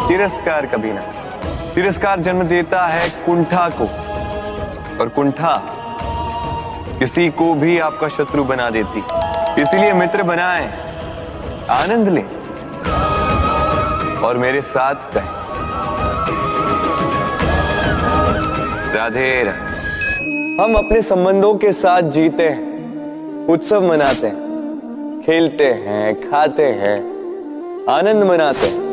तिरस्कार कभी ना। तिरस्कार जन्म देता है कुंठा को, और कुंठा किसी को भी आपका शत्रु बना देती। इसीलिए मित्र बनाएं, आनंद लें और मेरे साथ कहें राधे राधे। हम अपने संबंधों के साथ जीते हैं, उत्सव मनाते हैं, खेलते हैं, खाते हैं, आनंद मनाते हैं।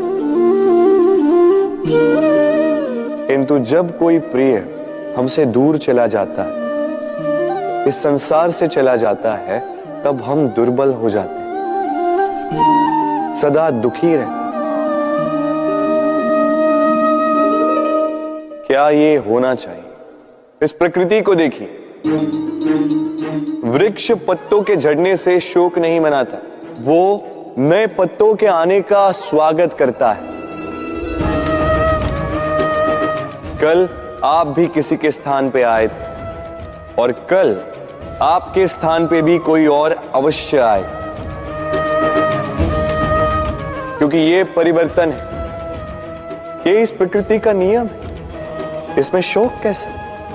किंतु जब कोई प्रिय हमसे दूर चला जाता है, इस संसार से चला जाता है, तब हम दुर्बल हो जाते हैं, सदा दुखी रहते हैं। क्या ये होना चाहिए? इस प्रकृति को देखिए। वृक्ष पत्तों के झड़ने से शोक नहीं मनाता, वो नए पत्तों के आने का स्वागत करता है। कल आप भी किसी के स्थान पे आए थे, और कल आपके स्थान पे भी कोई और अवश्य आए, क्योंकि ये परिवर्तन है, ये इस प्रकृति का नियम है। इसमें शोक कैसे?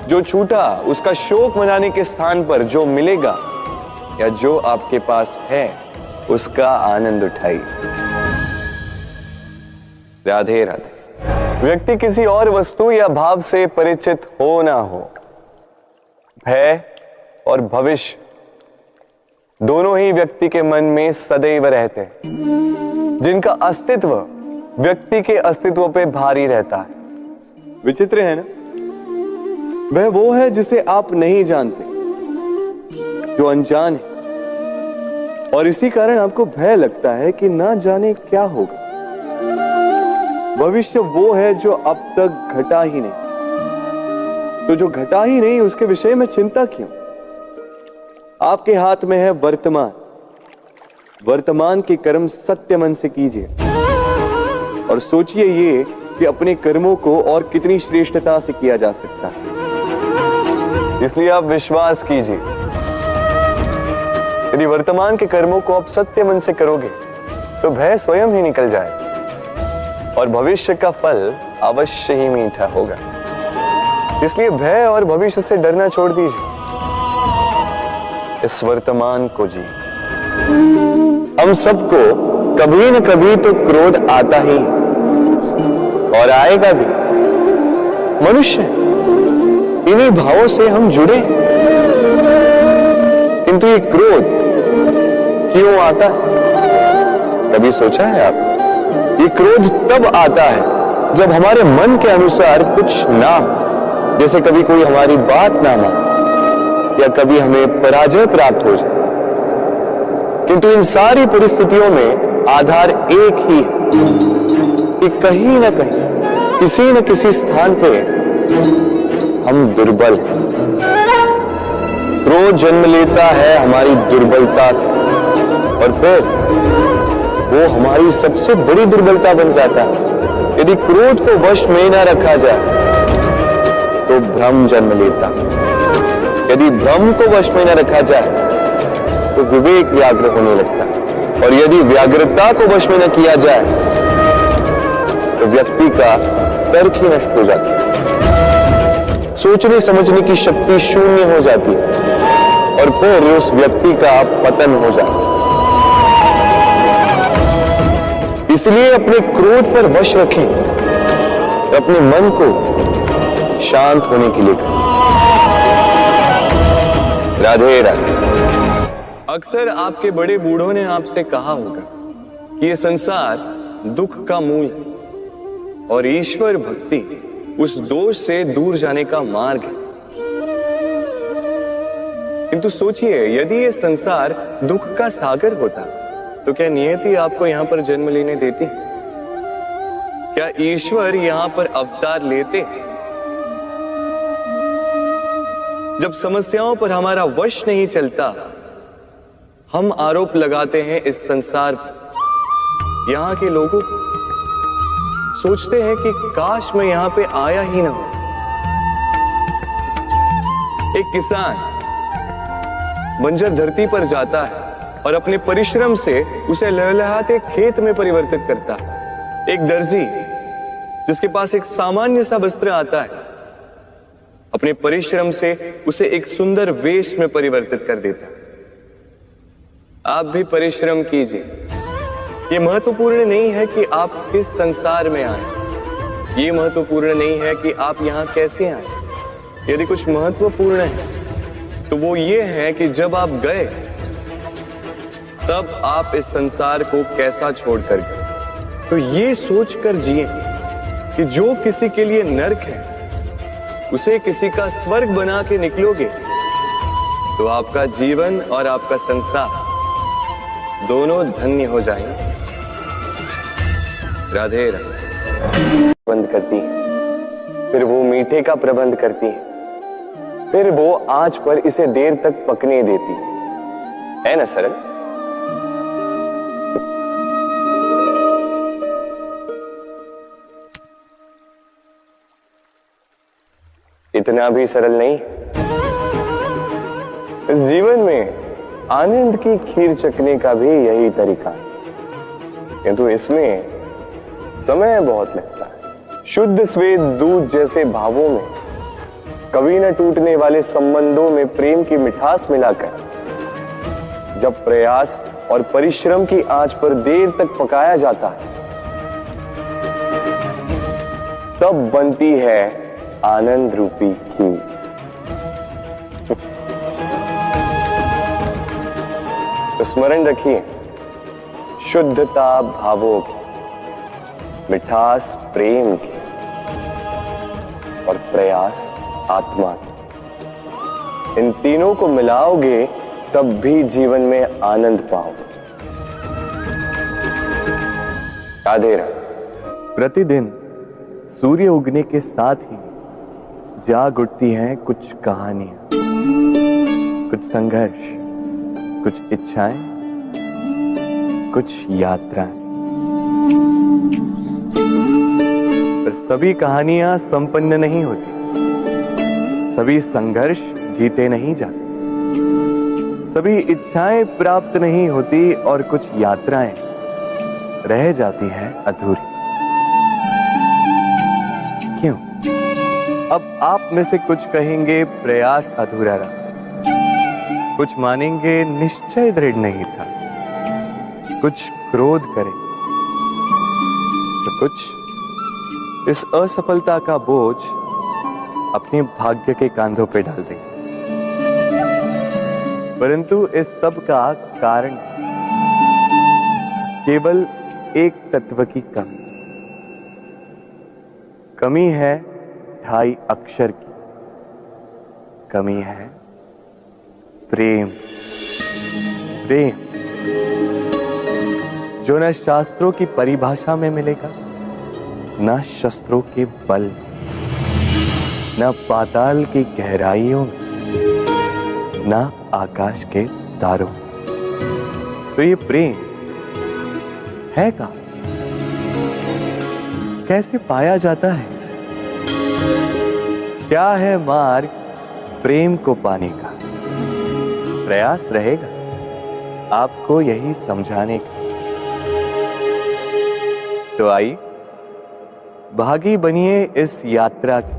जो छूटा उसका शोक मनाने के स्थान पर जो मिलेगा या जो आपके पास है, उसका आनंद उठाइए। राधे राधे। व्यक्ति किसी और वस्तु या भाव से परिचित हो ना हो, भय और भविष्य दोनों ही व्यक्ति के मन में सदैव रहते हैं, जिनका अस्तित्व व्यक्ति के अस्तित्व पे भारी रहता है। विचित्र है ना? वह वो है जिसे आप नहीं जानते, जो अनजान है, और इसी कारण आपको भय लगता है कि ना जाने क्या होगा। भविष्य वो है जो अब तक घटा ही नहीं, तो जो घटा ही नहीं उसके विषय में चिंता क्यों? आपके हाथ में है वर्तमान। वर्तमान के कर्म सत्य मन से कीजिए और सोचिए ये कि अपने कर्मों को और कितनी श्रेष्ठता से किया जा सकता है। इसलिए आप विश्वास कीजिए, यदि वर्तमान के कर्मों को आप सत्य मन से करोगे तो भय स्वयं ही निकल जाए और भविष्य का फल अवश्य ही मीठा होगा। इसलिए भय और भविष्य से डरना छोड़ दीजिए, इस वर्तमान को जी। हम सबको कभी न कभी तो क्रोध आता ही और आएगा भी। मनुष्य इन्हीं भावों से हम जुड़े, किंतु ये क्रोध क्यों आता है? कभी सोचा है आप? ये क्रोध तब आता है जब हमारे मन के अनुसार कुछ ना हो, जैसे कभी कोई हमारी बात ना माने या कभी हमें पराजय प्राप्त हो जाए। किंतु इन सारी परिस्थितियों में आधार एक ही है कि कहीं ना कहीं, किसी न किसी स्थान पे हम दुर्बल हैं। क्रोध जन्म लेता है हमारी दुर्बलता से, और फिर वो हमारी सबसे बड़ी दुर्बलता बन जाता है। यदि क्रोध को वश में न रखा जाए तो भ्रम जन्म लेता है। यदि भ्रम को वश में न रखा जाए तो विवेक व्याग्र होने लगता है, और यदि व्याग्रता को वश में न किया जाए तो व्यक्ति का तर्क ही नष्ट हो जाता है। सोचने समझने की शक्ति शून्य हो जाती है और फिर उस व्यक्ति का पतन हो जाता है। इसलिए अपने क्रोध पर वश रखें, अपने मन को शांत होने के लिए करें। राधे राधे। अक्सर आपके बड़े बूढ़ों ने आपसे कहा होगा कि ये संसार दुख का मूल है और ईश्वर भक्ति उस दोष से दूर जाने का मार्ग है। किंतु सोचिए, यदि ये संसार दुख का सागर होता तो क्या नियति आपको यहां पर जन्म लेने देती? क्या ईश्वर यहां पर अवतार लेते? जब समस्याओं पर हमारा वश नहीं चलता, हम आरोप लगाते हैं इस संसार पर, यहां के लोगों को। सोचते हैं कि काश मैं यहां पे आया ही ना हो। एक किसान बंजर धरती पर जाता है और अपने परिश्रम से उसे लहलहाते खेत में परिवर्तित करता है। एक दर्जी जिसके पास एक सामान्य सा वस्त्र आता है, अपने परिश्रम से उसे एक सुंदर वेश में परिवर्तित कर देता है। आप भी परिश्रम कीजिए। यह महत्वपूर्ण नहीं है कि आप किस संसार में आए, यह महत्वपूर्ण नहीं है कि आप यहां कैसे आए। यदि कुछ महत्वपूर्ण है तो वो ये है कि जब आप गए तब आप इस संसार को कैसा छोड़कर गए। तो ये सोचकर जिए कि जो किसी के लिए नरक है उसे किसी का स्वर्ग बना के निकलोगे तो आपका जीवन और आपका संसार दोनों धन्य हो जाएंगे। राधे राधे। प्रबंध करती है, फिर वो मीठे का प्रबंध करती है, फिर वो आंच पर इसे देर तक पकने देती है ना सरल? इतना भी सरल नहीं। इस जीवन में आनंद की खीर चखने का भी यही तरीका है, किंतु इसमें समय बहुत लगता है। शुद्ध श्वेत दूध जैसे भावों में, कभी न टूटने वाले संबंधों में प्रेम की मिठास मिलाकर जब प्रयास और परिश्रम की आंच पर देर तक पकाया जाता है तब बनती है आनंद रूपी खीर। तो स्मरण रखिए, शुद्धता भावों की, मिठास प्रेम की और प्रयास आत्मा की, इन तीनों को मिलाओगे तब भी जीवन में आनंद पाओगे। राधे राधे। प्रतिदिन सूर्य उगने के साथ ही जाग उठती हैं कुछ कहानियां, कुछ संघर्ष, कुछ इच्छाएं, कुछ यात्राएं। पर सभी कहानियां संपन्न नहीं होती, सभी संघर्ष जीते नहीं जाते, सभी इच्छाएं प्राप्त नहीं होती और कुछ यात्राएं रह जाती हैं अधूरी। क्यों? अब आप में से कुछ कहेंगे प्रयास अधूरा रहा, कुछ मानेंगे निश्चय दृढ़ नहीं था, कुछ क्रोध करें, तो कुछ इस असफलता का बोझ अपने भाग्य के कांधों पे डाल देंगे। परंतु इस सब का कारण केवल एक तत्व की कमी है 2.5 अक्षर की कमी है, प्रेम। प्रेम जो न शास्त्रों की परिभाषा में मिलेगा, न शस्त्रों के बल, न पाताल की गहराइयों में, न आकाश के तारों। तो ये प्रेम है कहाँ? कैसे पाया जाता है इसे? क्या है मार्ग प्रेम को पाने का? प्रयास रहेगा आपको यही समझाने का। तो आइए भागी बनिए इस यात्रा की,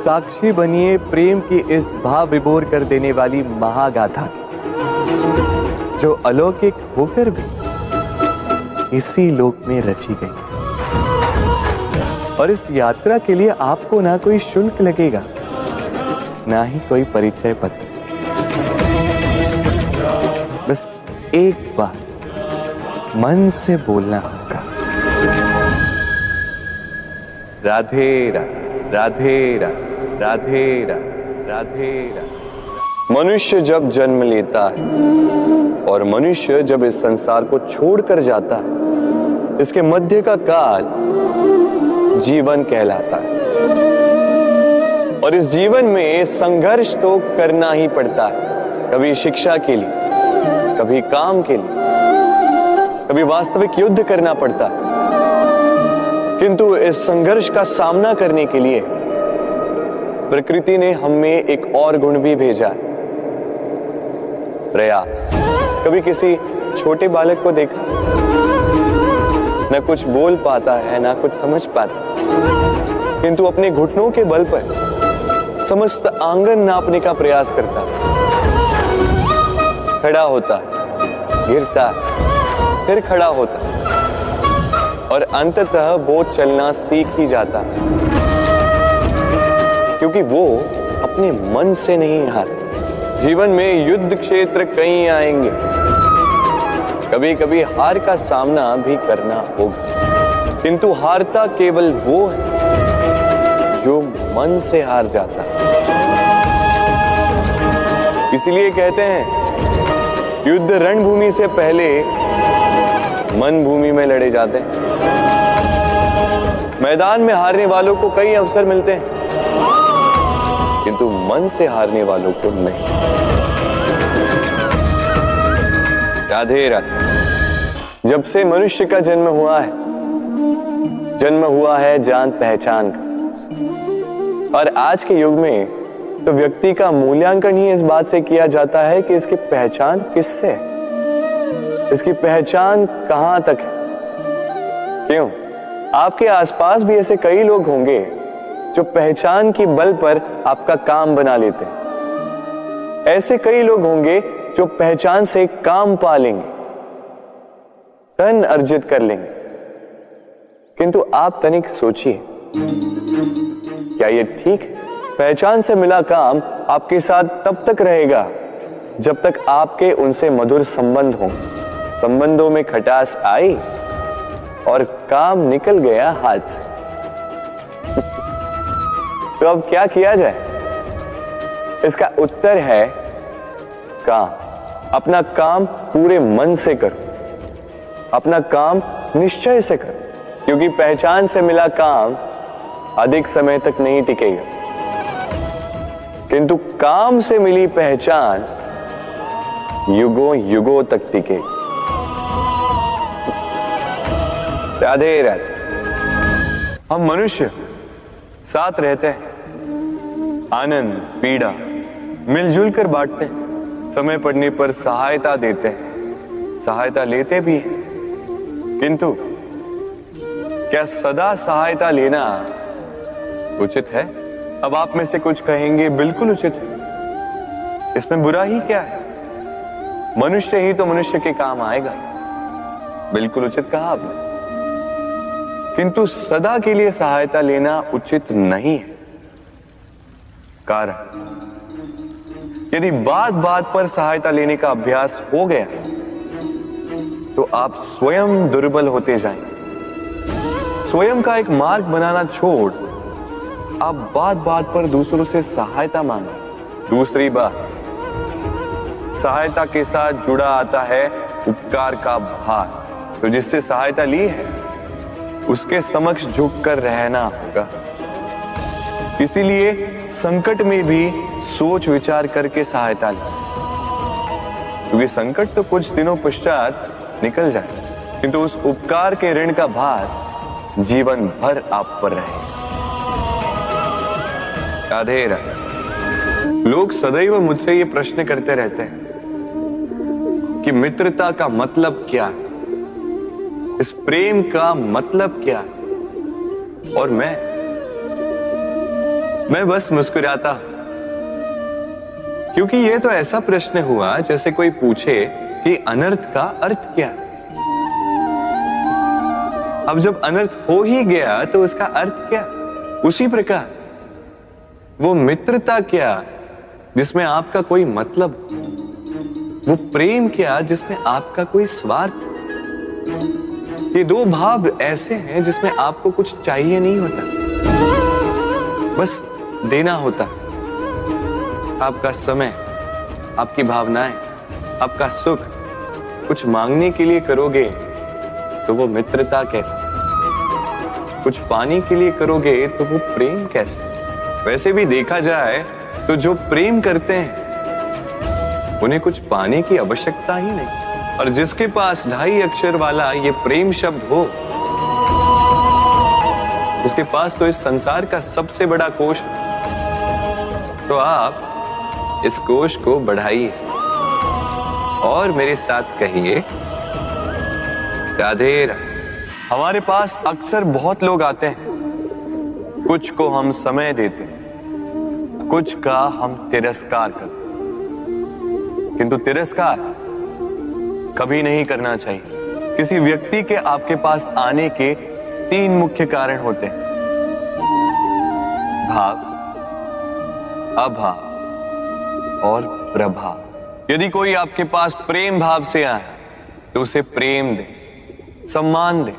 साक्षी बनिए प्रेम की इस भाव विभोर कर देने वाली महागाथा की, जो अलौकिक होकर भी इसी लोक में रची गई। और इस यात्रा के लिए आपको ना कोई शुल्क लगेगा, ना ही कोई परिचय पत्र। बस एक बार मन से बोलना होगा, राधे राधे, राधे राधे, राधे राधे, राधे राधे। मनुष्य जब जन्म लेता है और मनुष्य जब इस संसार को छोड़कर जाता है, इसके मध्य का काल जीवन कहलाता है। और इस जीवन में संघर्ष तो करना ही पड़ता है, कभी शिक्षा के लिए, कभी काम के लिए, कभी वास्तविक युद्ध करना पड़ता है। किंतु इस संघर्ष का सामना करने के लिए प्रकृति ने हम में एक और गुण भी भेजा है, प्रयास। कभी किसी छोटे बालक को देखा, न कुछ बोल पाता है ना कुछ समझ पाता, किंतु अपने घुटनों के बल पर समस्त आंगन नापने का प्रयास करता है। खड़ा होता, गिरता, फिर खड़ा होता और अंततः वो चलना सीख ही जाता, क्योंकि वो अपने मन से नहीं हारता। जीवन में युद्ध क्षेत्र कई आएंगे, कभी कभी हार का सामना भी करना होगा, किंतु हारता केवल वो है जो मन से हार जाता है। इसीलिए कहते हैं युद्ध रणभूमि से पहले मन भूमि में लड़े जाते हैं। मैदान में हारने वालों को कई अवसर मिलते हैं, किंतु मन से हारने वालों को नहीं। राधे राधे। जब से मनुष्य का जन्म हुआ है जान पहचान का। और आज के युग में तो व्यक्ति का मूल्यांकन ही इस बात से किया जाता है कि इसकी पहचान किससे है, इसकी पहचान कहां तक है। क्यों? आपके आसपास भी ऐसे कई लोग होंगे जो पहचान की बल पर आपका काम बना लेते हैं। ऐसे कई लोग होंगे जो पहचान से काम पा लेंगे, धन अर्जित कर लेंगे, किंतु आप तनिक सोचिए, क्या ये ठीक है? पहचान से मिला काम आपके साथ तब तक रहेगा जब तक आपके उनसे मधुर संबंध हों। संबंधों में खटास आई और काम निकल गया हाथ से। तो अब क्या किया जाए? इसका उत्तर है काम। अपना काम पूरे मन से करो, अपना काम निश्चय से करो, क्योंकि पहचान से मिला काम अधिक समय तक नहीं टिकेगा, किंतु काम से मिली पहचान युगों युगों तक टिकेगी। राधे राधे। हम मनुष्य साथ रहते हैं, आनंद पीड़ा मिलजुल कर बांटते हैं, समय पड़ने पर सहायता देते हैं, सहायता लेते भी हैं, किंतु क्या सदा सहायता लेना उचित है? अब आप में से कुछ कहेंगे बिल्कुल उचित है, इसमें बुरा ही क्या है? मनुष्य ही तो मनुष्य के काम आएगा। बिल्कुल उचित कहा आपने, किंतु सदा के लिए सहायता लेना उचित नहीं है। कारण, यदि बात बात पर सहायता लेने का अभ्यास हो गया तो आप स्वयं दुर्बल होते जाएंगे। स्वयं का एक मार्ग बनाना छोड़ आप बात बात पर दूसरों से सहायता मांगे। दूसरी बात, सहायता के साथ जुड़ा आता है उपकार का भार, तो जिससे सहायता ली है उसके समक्ष झुककर रहना होगा। इसीलिए संकट में भी सोच विचार करके सहायता लें, क्योंकि संकट तो कुछ दिनों पश्चात निकल जाए, किंतु उस उपकार के ऋण का भार जीवन भर आप पर रहे। राधे राधे। लोग सदैव मुझसे ये प्रश्न करते रहते हैं कि मित्रता का मतलब क्या है, इस प्रेम का मतलब क्या है, और मैं बस मुस्कुराता, क्योंकि यह तो ऐसा प्रश्न हुआ जैसे कोई पूछे कि अनर्थ का अर्थ क्या है। अब जब अनर्थ हो ही गया तो उसका अर्थ क्या? उसी प्रकार वो मित्रता क्या जिसमें आपका कोई मतलब, वो प्रेम क्या जिसमें आपका कोई स्वार्थ। ये दो भाव ऐसे हैं जिसमें आपको कुछ चाहिए नहीं होता, बस देना होता। आपका समय, आपकी भावनाएं, आपका सुख कुछ मांगने के लिए करोगे तो वो मित्रता कैसे? कुछ पाने के लिए करोगे तो वो प्रेम कैसे? वैसे भी देखा जाए तो जो प्रेम करते हैं उन्हें कुछ पाने की आवश्यकता ही नहीं, और जिसके पास 2.5 अक्षर वाला ये प्रेम शब्द हो उसके पास तो इस संसार का सबसे बड़ा कोश। तो आप इस कोश को बढ़ाइए और मेरे साथ कहिए राधे राधे। हमारे पास अक्सर बहुत लोग आते हैं, कुछ को हम समय देते हैं, कुछ का हम तिरस्कार करते हैं। किंतु तिरस्कार कभी नहीं करना चाहिए। किसी व्यक्ति के आपके पास आने के 3 मुख्य कारण होते हैं: भाव, अभाव और प्रभाव। यदि कोई आपके पास प्रेम भाव से आए तो उसे प्रेम दे, सम्मान दे।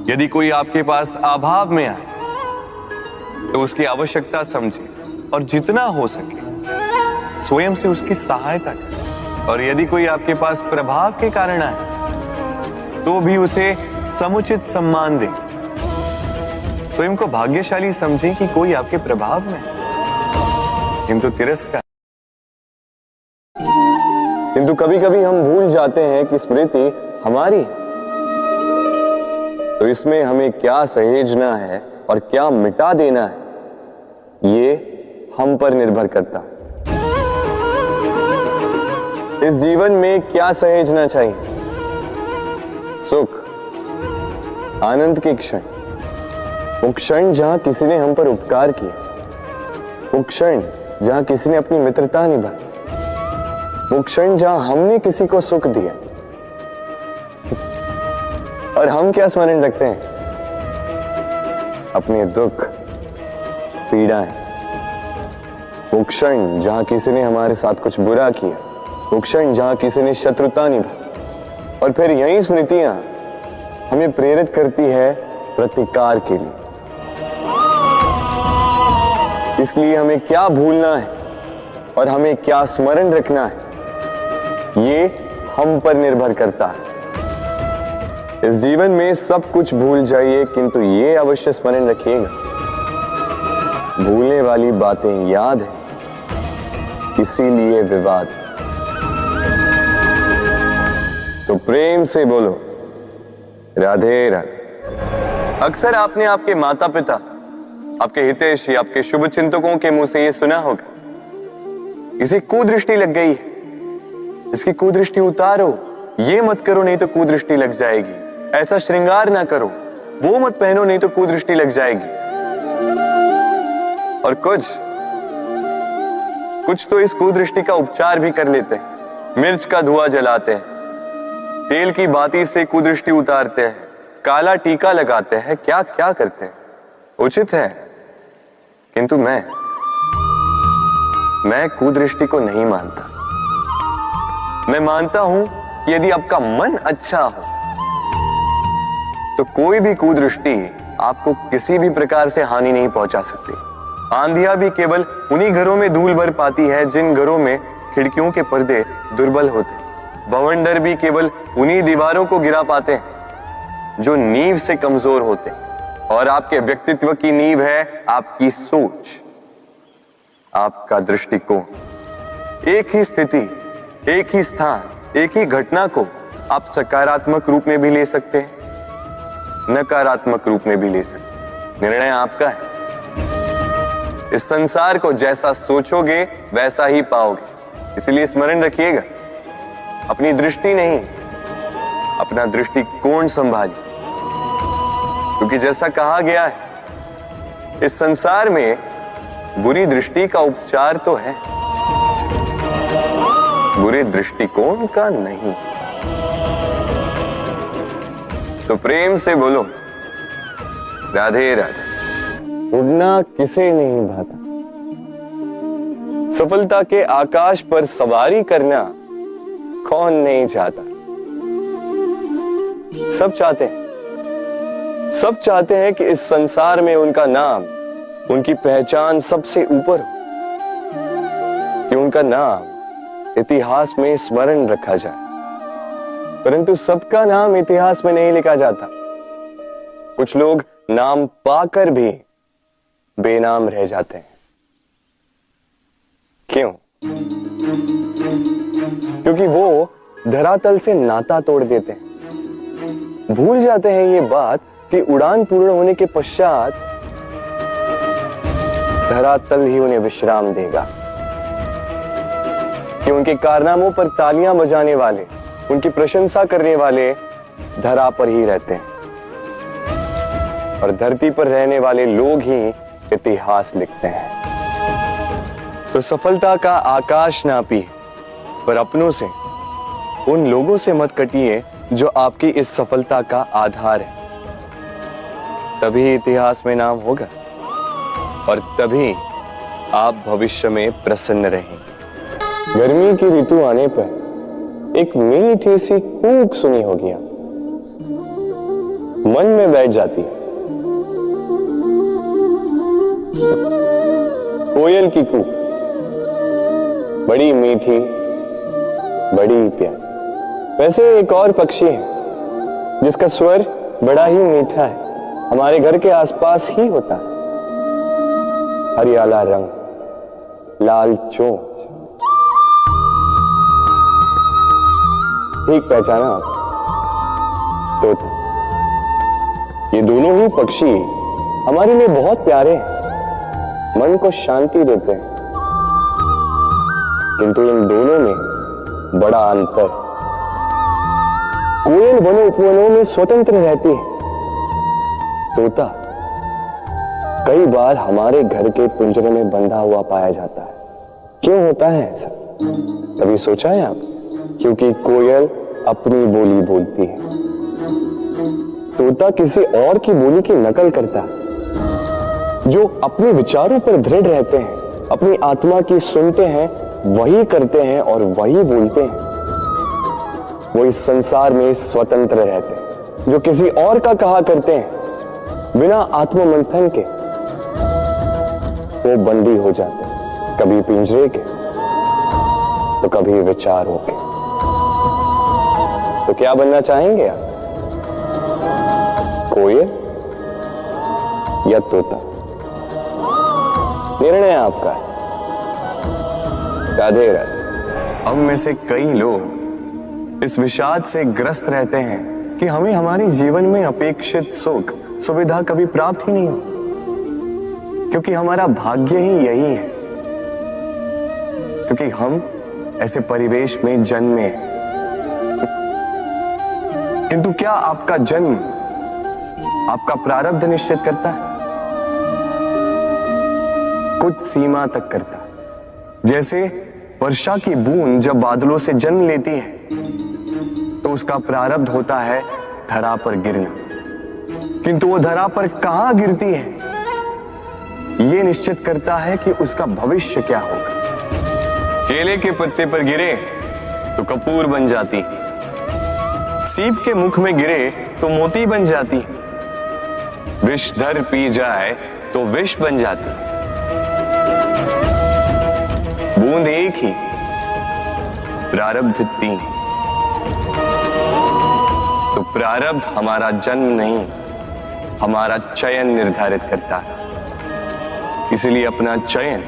यदि कोई आपके पास अभाव में आए तो उसकी आवश्यकता समझे और जितना हो सके स्वयं से उसकी सहायता करें। और यदि कोई आपके पास प्रभाव के कारण आए तो भी उसे समुचित सम्मान दे। स्वयं को भाग्यशाली समझे कि कोई आपके प्रभाव में है। किंतु तिरस्कार, किंतु कभी कभी हम भूल जाते हैं कि स्मृति हमारी है, तो इसमें हमें क्या सहेजना है और क्या मिटा देना है, ये हम पर निर्भर करता है। इस जीवन में क्या सहेजना चाहिए? सुख, आनंद के क्षण, वो क्षण जहां किसी ने हम पर उपकार किया, वो क्षण जहां किसी ने अपनी मित्रता निभाई, वो क्षण जहां हमने किसी को सुख दिया। और हम क्या स्मरण रखते हैं? अपने दुख, पीड़ाएं। वो क्षण जहां किसी ने हमारे साथ कुछ बुरा किया, वो क्षण जहां किसी ने शत्रुता निभाई। और फिर यही स्मृतियां हमें प्रेरित करती है प्रतिकार के लिए। इसलिए हमें क्या भूलना है और हमें क्या स्मरण रखना है, ये हम पर निर्भर करता है। इस जीवन में सब कुछ भूल जाइए, किंतु ये अवश्य स्मरण रखिएगा, भूलने वाली बातें याद है, इसीलिए विवाद। तो प्रेम से बोलो राधे राधे। अक्सर आपने आपके माता पिता, आपके हितैषी, आपके शुभ चिंतकों के मुंह से ये सुना होगा, इसे कुदृष्टि लग गई है, इसकी कुदृष्टि उतारो, ये मत करो नहीं तो कुदृष्टि लग जाएगी, ऐसा श्रृंगार ना करो, वो मत पहनो नहीं तो कुदृष्टि लग जाएगी। और कुछ तो इस कुदृष्टि का उपचार भी कर लेते हैं। मिर्च का धुआं जलाते हैं, तेल की बाती से कुदृष्टि उतारते हैं, काला टीका लगाते हैं, क्या क्या करते हैं। उचित है, किंतु मैं कुदृष्टि को नहीं मानता। मैं मानता हूं कि यदि आपका मन अच्छा हो तो कोई भी कुदृष्टि आपको किसी भी प्रकार से हानि नहीं पहुंचा सकती। आंधियां भी केवल उन्हीं घरों में धूल भर पाती है जिन घरों में खिड़कियों के पर्दे दुर्बल होते। बवंडर भी केवल उन्हीं दीवारों को गिरा पाते हैं जो नींव से कमजोर होते। और आपके व्यक्तित्व की नींव है आपकी सोच, आपका दृष्टिकोण। एक ही स्थिति, एक ही स्थान, एक ही घटना को आप सकारात्मक रूप में भी ले सकते हैं, नकारात्मक रूप में भी ले सकते हैं। निर्णय आपका है। इस संसार को जैसा सोचोगे वैसा ही पाओगे। इसलिए स्मरण रखिएगा, अपनी दृष्टि नहीं, अपना दृष्टिकोण संभालिए। क्योंकि जैसा कहा गया है, इस संसार में बुरी दृष्टि का उपचार तो है, बुरे दृष्टिकोण का नहीं। तो प्रेम से बोलो राधे राधे। उड़ना किसे नहीं भाता, सफलता के आकाश पर सवारी करना कौन नहीं चाहता। सब चाहते हैं कि इस संसार में उनका नाम, उनकी पहचान सबसे ऊपर हो, कि उनका नाम इतिहास में स्मरण रखा जाए। परंतु सबका नाम इतिहास में नहीं लिखा जाता। कुछ लोग नाम पाकर भी बेनाम रह जाते हैं। क्यों? क्योंकि वो धरातल से नाता तोड़ देते हैं। भूल जाते हैं ये बात कि उड़ान पूर्ण होने के पश्चात धरातल ही उन्हें विश्राम देगा, कि उनके कारनामों पर तालियां बजाने वाले, उनकी प्रशंसा करने वाले धरा पर ही रहते हैं। और धरती पर रहने वाले लोग ही इतिहास लिखते हैं। तो सफलता का आकाश नापिए, पर अपनों से, उन लोगों से मत कटिए जो आपकी इस सफलता का आधार है। तभी इतिहास में नाम होगा और तभी आप भविष्य में प्रसन्न रहेंगे। गर्मी की ऋतु आने पर एक मीठी सी कूक सुनी होगी, आप मन में बैठ जाती है। कोयल की कूक, बड़ी मीठी, बड़ी प्यारी। वैसे एक और पक्षी है जिसका स्वर बड़ा ही मीठा है, हमारे घर के आसपास ही होता है। हरियाला रंग, लाल चोंच। ठीक पहचाना आप, तोता। ये दोनों ही पक्षी हमारे लिए बहुत प्यारे हैं, मन को शांति देते हैं। किंतु इन दोनों में बड़ा अंतर। कोयल वनों उपवनों में स्वतंत्र रहती है, तोता कई बार हमारे घर के पिंजरे में बंधा हुआ पाया जाता है। क्यों होता है ऐसा, कभी सोचा है आप? क्योंकि कोयल अपनी बोली बोलती है, तोता किसी और की बोली की नकल करता है। जो अपने विचारों पर दृढ़ रहते हैं, अपनी आत्मा की सुनते हैं, वही करते हैं और वही बोलते हैं। वो इस संसार में स्वतंत्र रहते हैं। जो किसी और का कहा करते हैं बिना आत्ममंथन के, वो बंदी हो जाते हैं, कभी पिंजरे के तो कभी विचारों के। तो क्या बनना चाहेंगे आप, कोयल या तोता? निर्णय आपका है। राधे राधे। हम में से कई लोग इस विषाद से ग्रस्त रहते हैं कि हमें हमारे जीवन में अपेक्षित सुख सुविधा कभी प्राप्त ही नहीं हो, क्योंकि हमारा भाग्य ही यही है, क्योंकि हम ऐसे परिवेश में जन्मे हैं। किंतु क्या आपका जन्म आपका प्रारब्ध निश्चित करता है? कुछ सीमा तक करता है। जैसे वर्षा की बूंद जब बादलों से जन्म लेती है तो उसका प्रारब्ध होता है धरा पर गिरना, किंतु वो धरा पर कहां गिरती है ये निश्चित करता है कि उसका भविष्य क्या होगा। केले के पत्ते पर गिरे तो कपूर बन जाती, सीप के मुख में गिरे तो मोती बन जाती, विषधर पी जाए तो विष बन जाती। बूंद एक ही, प्रारब्ध तीन। तो प्रारब्ध हमारा जन्म नहीं, हमारा चयन निर्धारित करता है। इसलिए अपना चयन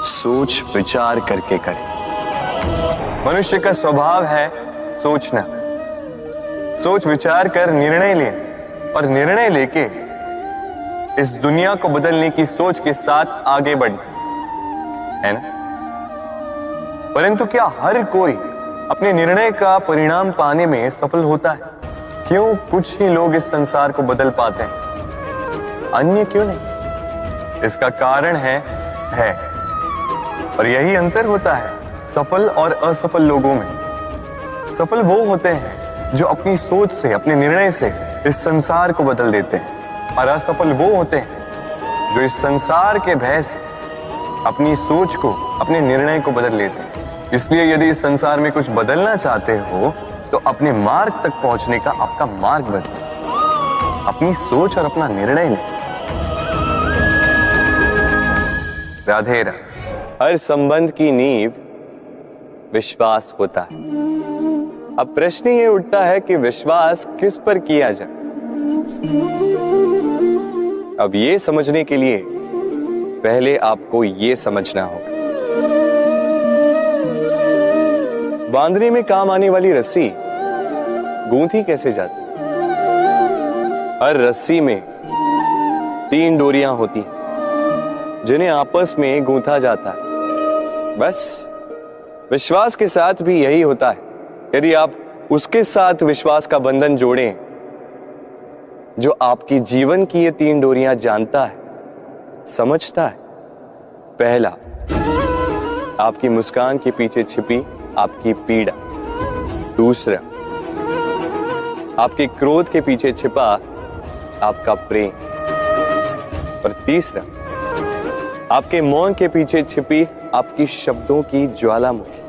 सोच विचार करके करें। मनुष्य का स्वभाव है सोचना, सोच विचार कर निर्णय ले, और निर्णय लेके इस दुनिया को बदलने की सोच के साथ आगे बढ़े, है ना? परंतु क्या हर कोई अपने निर्णय का परिणाम पाने में सफल होता है? क्यों कुछ ही लोग इस संसार को बदल पाते हैं, अन्य क्यों नहीं? इसका कारण है और यही अंतर होता है सफल और असफल लोगों में। सफल वो होते हैं जो अपनी सोच से, अपने निर्णय से इस संसार को बदल देते हैं, और असफल वो होते हैं जो इस संसार के भय से अपनी सोच को, अपने निर्णय को बदल लेते हैं। इसलिए यदि इस संसार में कुछ बदलना चाहते हो तो अपने मार्ग तक पहुंचने का आपका मार्ग बदलो, अपनी सोच और अपना निर्णय लें। राधे राधे। हर संबंध की नींव विश्वास होता है। अब प्रश्न ये उठता है कि विश्वास किस पर किया जाए। अब ये समझने के लिए पहले आपको ये समझना होगा। बांधने में काम आने वाली रस्सी गूंथी कैसे जाती? हर रस्सी में 3 डोरियां होती हैं जिन्हें आपस में गूंथा जाता है। बस विश्वास के साथ भी यही होता है। यदि आप उसके साथ विश्वास का बंधन जोड़ें जो आपकी जीवन की ये 3 डोरियां जानता है, समझता है। पहला, आपकी मुस्कान के पीछे छिपी आपकी पीड़ा। दूसरा, आपके क्रोध के पीछे छिपा आपका प्रेम। और तीसरा, आपके मौन के पीछे छिपी आपकी शब्दों की ज्वालामुखी,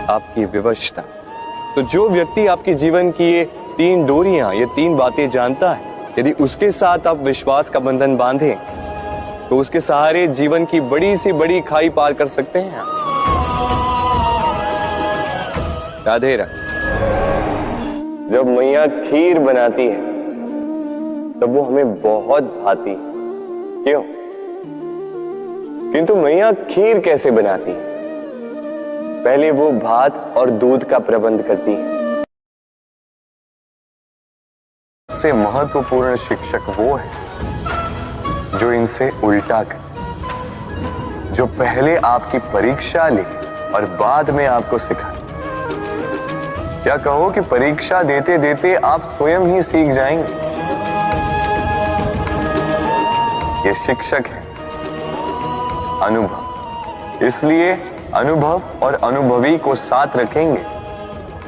आपकी विवशता। तो जो व्यक्ति आपके जीवन की ये 3 डोरियां, ये 3 बातें जानता है, यदि उसके साथ आप विश्वास का बंधन बांधें तो उसके सहारे जीवन की बड़ी से बड़ी खाई पार कर सकते हैं। राधे राधे। जब मैया खीर बनाती है तब वो हमें बहुत भाती, क्यों? किंतु मैया खीर कैसे बनाती है? पहले वो भात और दूध का प्रबंध करती है। सबसे महत्वपूर्ण शिक्षक वो है जो इनसे उल्टा करे, जो पहले आपकी परीक्षा ले और बाद में आपको सिखाए। क्या कहो कि परीक्षा देते देते आप स्वयं ही सीख जाएंगे। ये शिक्षक है अनुभव। इसलिए अनुभव और अनुभवी को साथ रखेंगे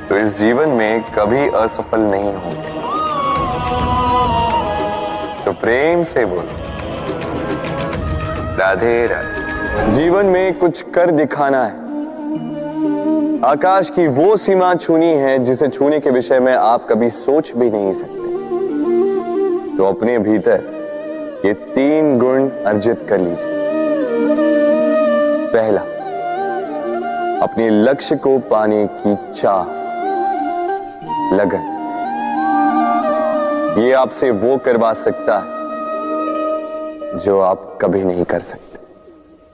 तो इस जीवन में कभी असफल नहीं होंगे। तो प्रेम से बोलो राधे राधे। जीवन में कुछ कर दिखाना है। आकाश की वो सीमा छूनी है जिसे छूने के विषय में आप कभी सोच भी नहीं सकते। तो अपने भीतर ये 3 गुण अर्जित कर लीजिए। पहला, अपने लक्ष्य को पाने की चाह, लगन। ये आपसे वो करवा सकता है जो आप कभी नहीं कर सकते।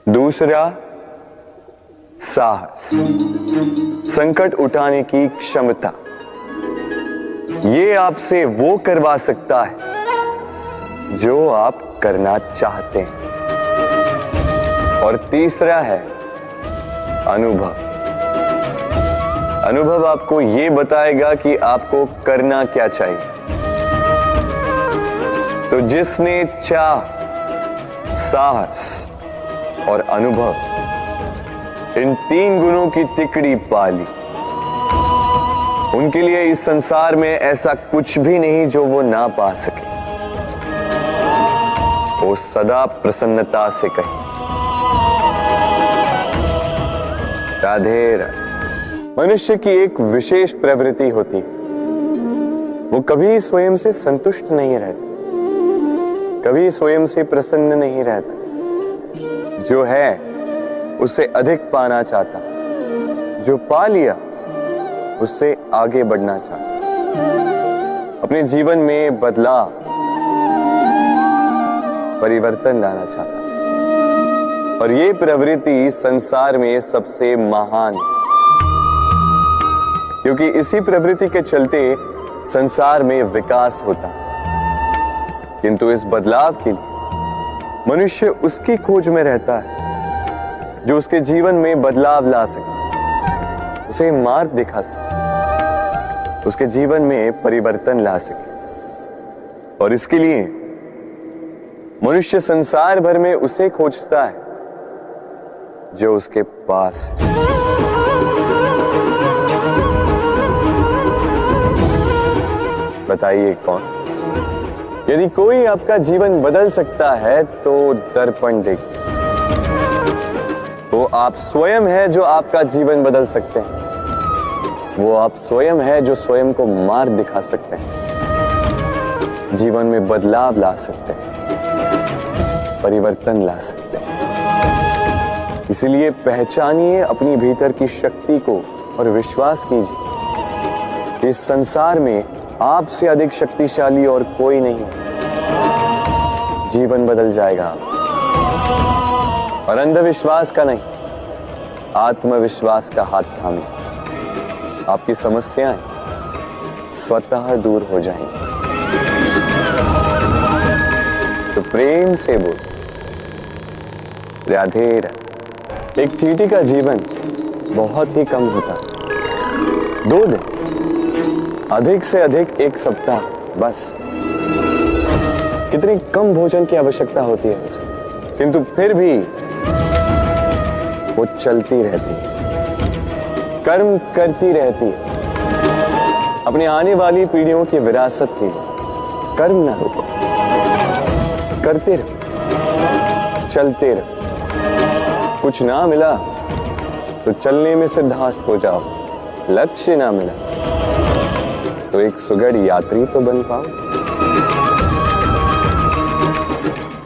दूसरा, साहस, संकट उठाने की क्षमता। ये आपसे वो करवा सकता है जो आप करना चाहते हैं। और तीसरा है अनुभव। अनुभव आपको ये बताएगा कि आपको करना क्या चाहिए। तो जिसने चाह, साहस और अनुभव, इन 3 गुणों की तिकड़ी पाली, उनके लिए इस संसार में ऐसा कुछ भी नहीं जो वो ना पा सके। वो सदा प्रसन्नता से कहे राधे राधे। मनुष्य की एक विशेष प्रवृत्ति होती है, वो कभी स्वयं से संतुष्ट नहीं रहता, कभी स्वयं से प्रसन्न नहीं रहता। जो है उससे अधिक पाना चाहता, जो पा लिया उससे आगे बढ़ना चाहता, अपने जीवन में बदलाव, परिवर्तन लाना चाहता। और ये प्रवृत्ति संसार में सबसे महान है, क्योंकि इसी प्रवृत्ति के चलते संसार में विकास होता है। किंतु इस बदलाव के लिए मनुष्य उसकी खोज में रहता है जो उसके जीवन में बदलाव ला सके, उसे मार्ग दिखा सके, उसके जीवन में परिवर्तन ला सके। और इसके लिए मनुष्य संसार भर में उसे खोजता है जो उसके पास है। बताइए कौन? यदि कोई आपका जीवन बदल सकता है तो दर्पण देखिए। वो आप स्वयं है जो आपका जीवन बदल सकते हैं। वो आप स्वयं है जो स्वयं को मार्ग दिखा सकते हैं, जीवन में बदलाव ला सकते हैं, परिवर्तन ला सकते हैं। इसलिए पहचानिए अपनी भीतर की शक्ति को और विश्वास कीजिए इस संसार में आपसे अधिक शक्तिशाली और कोई नहीं। जीवन बदल जाएगा। और अंधविश्वास का नहीं, आत्मविश्वास का हाथ थामे आपकी समस्याएं स्वतः दूर हो जाएंगी। तो प्रेम से बोल राधे राधे। एक चींटी का जीवन बहुत ही कम होता, 2 दिन, अधिक से अधिक 1 सप्ताह, बस। कितनी कम भोजन की आवश्यकता होती है उसे, किंतु फिर भी वो चलती रहती है, कर्म करती रहती है, अपनी आने वाली पीढ़ियों की विरासत के लिए। कर्म ना रुको, करते रहो, चलते रहो। कुछ ना मिला तो चलने में सिद्धहस्त हो जाओ, लक्ष्य ना मिला तो एक सुगढ़ यात्री तो बन पाओ।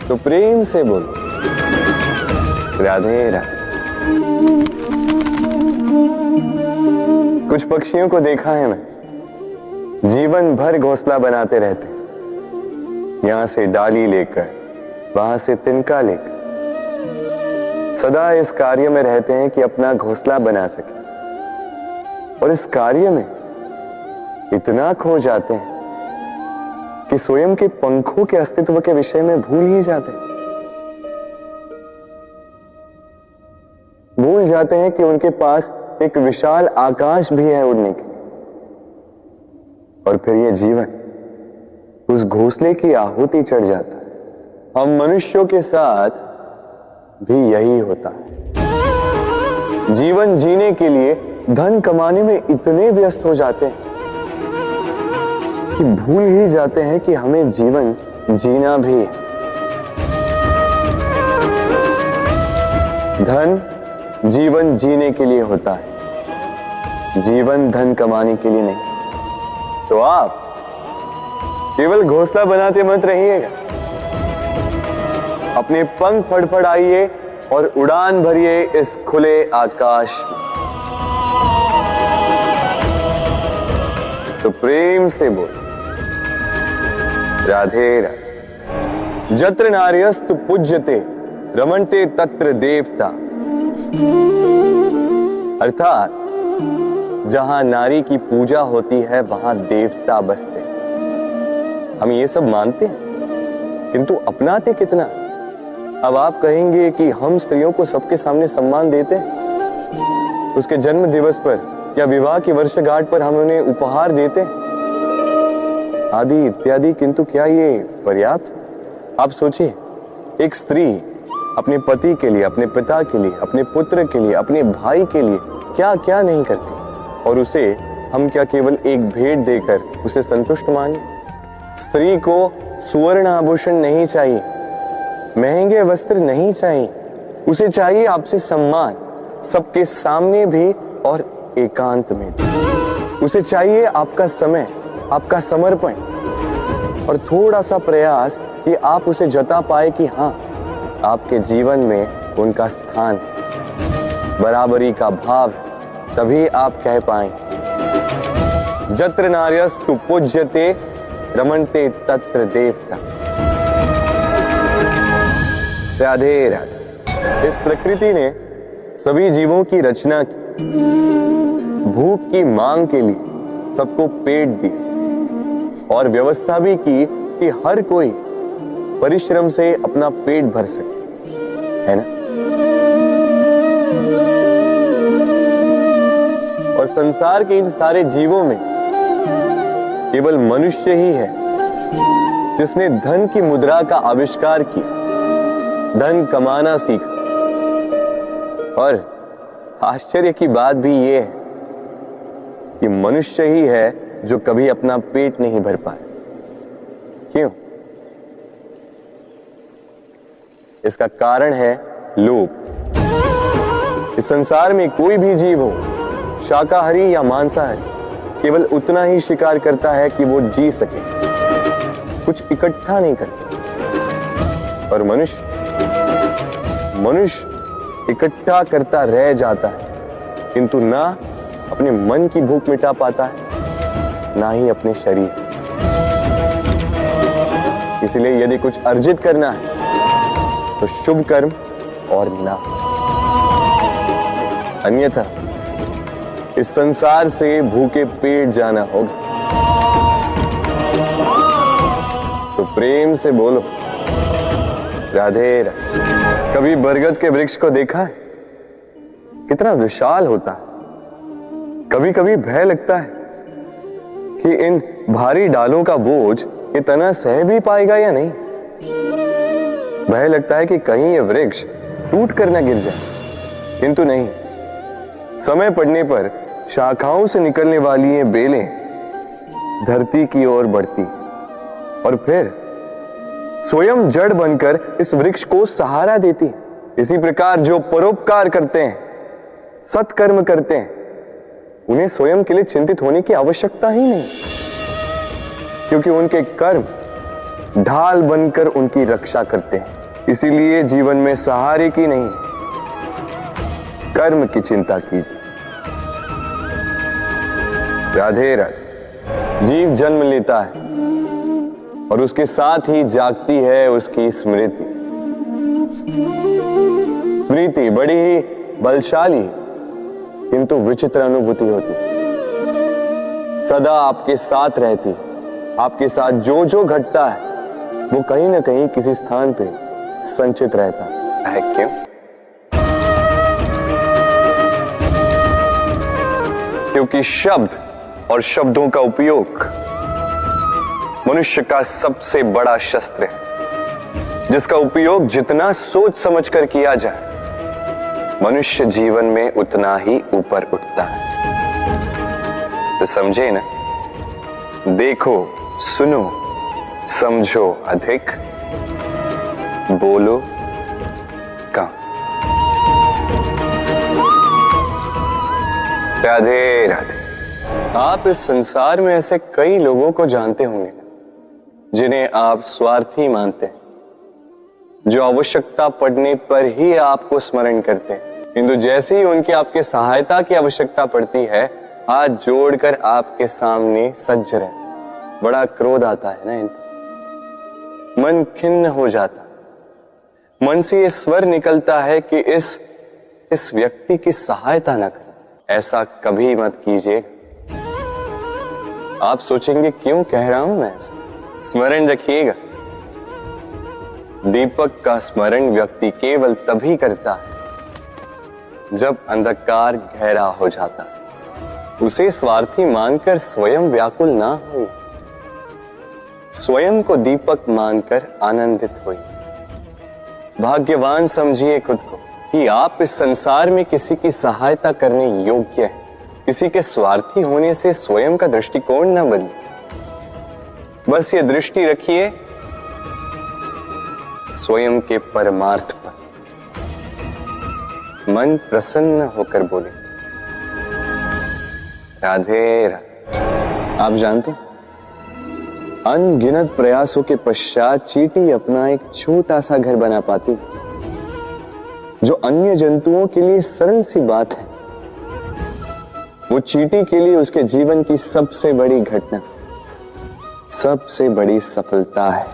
तो प्रेम से बोलो राधे राधे। कुछ पक्षियों को देखा है मैं, जीवन भर घोंसला बनाते रहते, यहां से डाली लेकर, वहां से तिनका लेकर, सदा इस कार्य में रहते हैं कि अपना घोंसला बना सके, और इस कार्य में इतना खो जाते हैं कि स्वयं के पंखों के अस्तित्व के विषय में भूल ही जाते हैं। भूल जाते हैं कि उनके पास एक विशाल आकाश भी है उड़ने के, और फिर यह जीवन उस घोंसले की आहुति चढ़ जाता है। हम मनुष्यों के साथ भी यही होता है। जीवन जीने के लिए धन कमाने में इतने व्यस्त हो जाते हैं कि भूल ही जाते हैं कि हमें जीवन जीना भी है। धन जीवन जीने के लिए होता है, जीवन धन कमाने के लिए नहीं। तो आप केवल घोंसला बनाते मत रहिएगा, अपने पंख फड़फड़ाइए और उड़ान भरिए इस खुले आकाश में। तो प्रेम से बोल राधे राधे। जत्र नार्यस्तु पूज्यते रमणते तत्र देवता। अर्थात जहां नारी की पूजा होती है वहां देवता बसते। हम ये सब मानते हैं किंतु अपनाते कितना? अब आप कहेंगे कि हम स्त्रियों को सबके सामने सम्मान देते हैं, उसके जन्म दिवस पर या विवाह की वर्षगांठ पर हम उन्हें उपहार देते हैं आदि इत्यादि, किंतु क्या ये पर्याप्त? आप सोचिए, एक स्त्री अपने पति के लिए, अपने पिता के लिए, अपने पुत्र के लिए, अपने भाई के लिए क्या क्या नहीं करती, और उसे हम क्या केवल एक भेंट देकर उसे संतुष्ट माने? स्त्री को सुवर्ण आभूषण नहीं चाहिए, महंगे वस्त्र नहीं चाहिए, उसे चाहिए आपसे सम्मान, सबके सामने भी और एकांत में भी। उसे चाहिए आपका समय, आपका समर्पण और थोड़ा सा प्रयास कि आप उसे जता पाए कि हाँ, आपके जीवन में उनका स्थान, बराबरी का भाव, तभी आप कह पाए जत्र नार्यस्तु पूज्यते रमणते तत्र देवता। राधे राधे। इस प्रकृति ने सभी जीवों की रचना की, भूख की मांग के लिए सबको पेट दिया और व्यवस्था भी की कि हर कोई परिश्रम से अपना पेट भर सके, है ना? और संसार के इन सारे जीवों में केवल मनुष्य ही है जिसने धन की मुद्रा का आविष्कार किया, धन कमाना सीखा। और आश्चर्य की बात भी यह है कि मनुष्य ही है जो कभी अपना पेट नहीं भर पाए। क्यों? इसका कारण है लोभ। इस संसार में कोई भी जीव हो, शाकाहारी या मांसाहारी, केवल उतना ही शिकार करता है कि वो जी सके, कुछ इकट्ठा नहीं करता। और मनुष्य इकट्ठा करता रह जाता है, किंतु ना अपने मन की भूख मिटा पाता है, ना ही अपने शरीर। इसलिए यदि कुछ अर्जित करना है तो शुभ कर्म और ना, अन्यथा इस संसार से भूखे पेट जाना होगा। तो प्रेम से बोलो राधे राधे। कभी बरगद के वृक्ष को देखा है? कितना विशाल होता है। कभी कभी भय लगता है कि इन भारी डालों का बोझ ये तना सह भी पाएगा या नहीं। भय लगता है कि कहीं ये वृक्ष टूट कर न गिर जाए, किंतु नहीं। समय पड़ने पर शाखाओं से निकलने वाली ये बेलें धरती की ओर बढ़ती और फिर स्वयं जड़ बनकर इस वृक्ष को सहारा देती। इसी प्रकार जो परोपकार करते हैं, सत्कर्म करते हैं, उन्हें स्वयं के लिए चिंतित होने की आवश्यकता ही नहीं, क्योंकि उनके कर्म ढाल बनकर उनकी रक्षा करते हैं। इसीलिए जीवन में सहारे की नहीं, कर्म की चिंता कीजिए। राधे राधे। जीव जन्म लेता है और उसके साथ ही जागती है उसकी स्मृति। स्मृति बड़ी ही बलशाली किंतु विचित्र अनुभूति होती, सदा आपके साथ रहती। आपके साथ जो जो घटता है वो कहीं ना कहीं किसी स्थान पे संचित रहता है। क्यों? क्योंकि शब्द और शब्दों का उपयोग मनुष्य का सबसे बड़ा शस्त्र है, जिसका उपयोग जितना सोच समझ कर किया जाए, मनुष्य जीवन में उतना ही ऊपर उठता है। तो समझे ना, देखो, सुनो, समझो अधिक, बोलो कम। राधे राधे। आप इस संसार में ऐसे कई लोगों को जानते होंगे जिन्हें आप स्वार्थी मानते हैं, जो आवश्यकता पड़ने पर ही आपको स्मरण करते हैं, किंतु जैसे ही उनकी आपके सहायता की आवश्यकता पड़ती है, हाथ जोड़कर आपके सामने सज्ज रहे। बड़ा क्रोध आता है ना इनको, मन खिन्न हो जाता, मन से ये स्वर निकलता है कि इस व्यक्ति की सहायता न करें। ऐसा कभी मत कीजिए। आप सोचेंगे क्यों कह रहा हूं मैं ऐसा? स्मरण रखिएगा, दीपक का स्मरण व्यक्ति केवल तभी करता है जब अंधकार गहरा हो जाता है। उसे स्वार्थी मानकर स्वयं व्याकुल ना हो, स्वयं को दीपक मानकर आनंदित होइए। भाग्यवान समझिए खुद को कि आप इस संसार में किसी की सहायता करने योग्य हैं। किसी के स्वार्थी होने से स्वयं का दृष्टिकोण न बदले। बस ये दृष्टि रखिए स्वयं के परमार्थ पर। मन प्रसन्न होकर बोले राधे राधे। आप जानते हैं, अनगिनत प्रयासों के पश्चात चींटी अपना एक छोटा सा घर बना पाती, जो अन्य जंतुओं के लिए सरल सी बात है। वो चींटी के लिए उसके जीवन की सबसे बड़ी घटना, सबसे बड़ी सफलता है।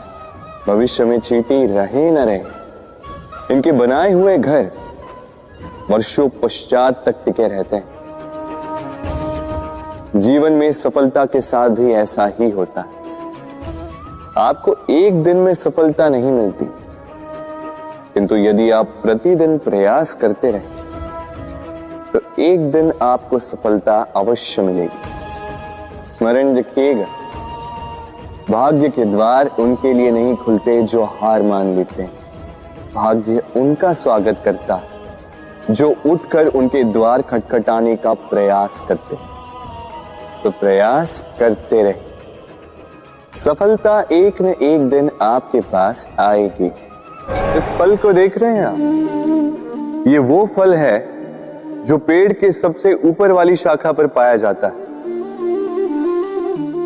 भविष्य में चींटी रहे न रहे, इनके बनाए हुए घर वर्षों पश्चात तक टिके रहते हैं। जीवन में सफलता के साथ भी ऐसा ही होता है। आपको एक दिन में सफलता नहीं मिलती, किंतु यदि आप प्रतिदिन प्रयास करते रहे तो एक दिन आपको सफलता अवश्य मिलेगी। स्मरण रखिएगा, भाग्य के द्वार उनके लिए नहीं खुलते जो हार मान लेते हैं। भाग्य उनका स्वागत करता है जो उठकर उनके द्वार खटखटाने का प्रयास करते हैं। तो प्रयास करते रहे, सफलता एक न एक दिन आपके पास आएगी। इस फल को देख रहे हैं आप? ये वो फल है जो पेड़ के सबसे ऊपर वाली शाखा पर पाया जाता है।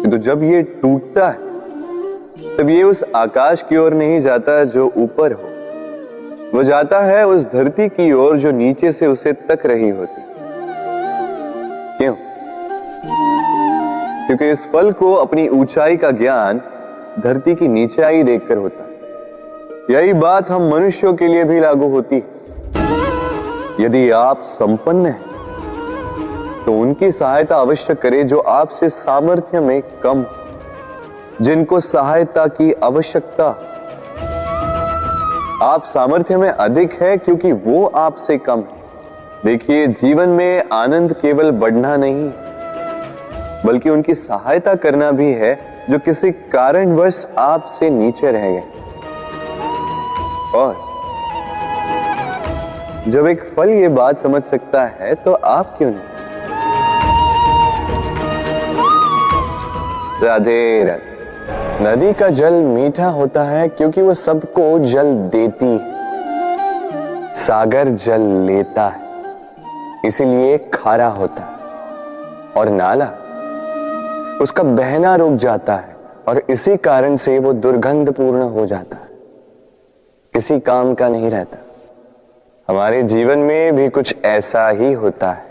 तो जब ये टूटता है तब ये उस आकाश की ओर नहीं जाता जो ऊपर हो, वो जाता है उस धरती की ओर जो नीचे से उसे तक रही होती। क्यों? क्योंकि इस फल को अपनी ऊंचाई का ज्ञान धरती की नीचाई देखकर होता है। यही बात हम मनुष्यों के लिए भी लागू होती है। यदि आप संपन्न हैं तो उनकी सहायता अवश्य करें जो आपसे सामर्थ्य में कम, जिनको सहायता की आवश्यकता। आप सामर्थ्य में अधिक है क्योंकि वो आपसे कम है। देखिए, जीवन में आनंद केवल बढ़ना नहीं बल्कि उनकी सहायता करना भी है जो किसी कारणवश आपसे नीचे रह गए। और जब एक फल ये बात समझ सकता है तो आप क्यों नहीं? राधे राधे। नदी का जल मीठा होता है क्योंकि वो सबको जल देती है। सागर जल लेता है, इसीलिए खारा होता है। और नाला उसका बहना रुक जाता है और इसी कारण से वो दुर्गंधपूर्ण हो जाता है, किसी काम का नहीं रहता। हमारे जीवन में भी कुछ ऐसा ही होता है।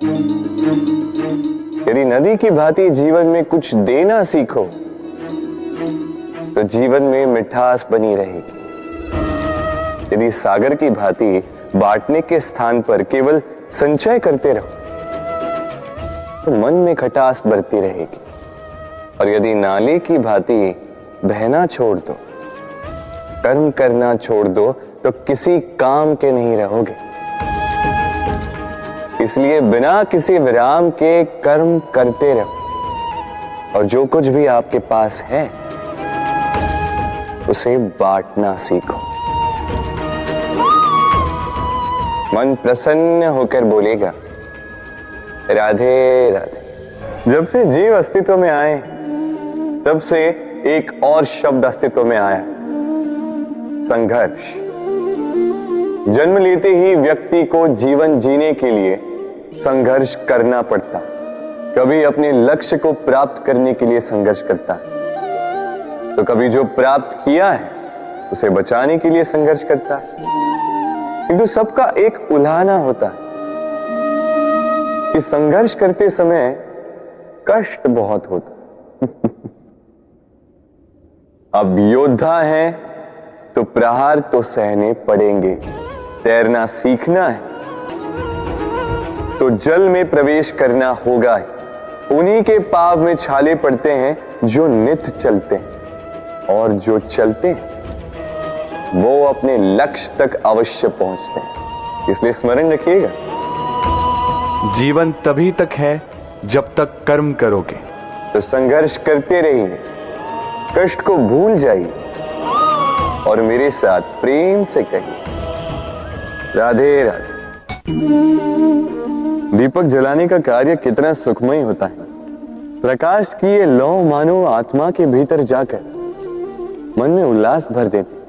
यदि नदी की भांति जीवन में कुछ देना सीखो तो जीवन में मिठास बनी रहेगी। यदि सागर की भांति बांटने के स्थान पर केवल संचय करते रहो तो मन में खटास बढ़ती रहेगी। और यदि नाले की भांति बहना छोड़ दो, कर्म करना छोड़ दो तो किसी काम के नहीं रहोगे। इसलिए बिना किसी विराम के कर्म करते रहो और जो कुछ भी आपके पास है उसे बांटना सीखो। मन प्रसन्न होकर बोलेगा राधे राधे। जब से जीव अस्तित्व में आए तब से एक और शब्द अस्तित्व में आया, संघर्ष। जन्म लेते ही व्यक्ति को जीवन जीने के लिए संघर्ष करना पड़ता। कभी अपने लक्ष्य को प्राप्त करने के लिए संघर्ष करता है, तो कभी जो प्राप्त किया है उसे बचाने के लिए संघर्ष करता है। किंतु सबका एक उल्हाना होता है कि संघर्ष करते समय कष्ट बहुत होता। अब योद्धा है तो प्रहार तो सहने पड़ेंगे। तैरना सीखना है तो जल में प्रवेश करना होगा ही। उन्हीं के पाव में छाले पड़ते हैं जो नित्य चलते हैं, और जो चलते हैं वो अपने लक्ष्य तक अवश्य पहुंचते हैं। इसलिए स्मरण रखिएगा, जीवन तभी तक है जब तक कर्म करोगे। तो संघर्ष करते रहिए, कष्ट को भूल जाइए और मेरे साथ प्रेम से कहिए राधे राधे। दीपक जलाने का कार्य कितना सुखमय होता है। प्रकाश की ये लौ मानो आत्मा के भीतर जाकर मन में उल्लास भर देती।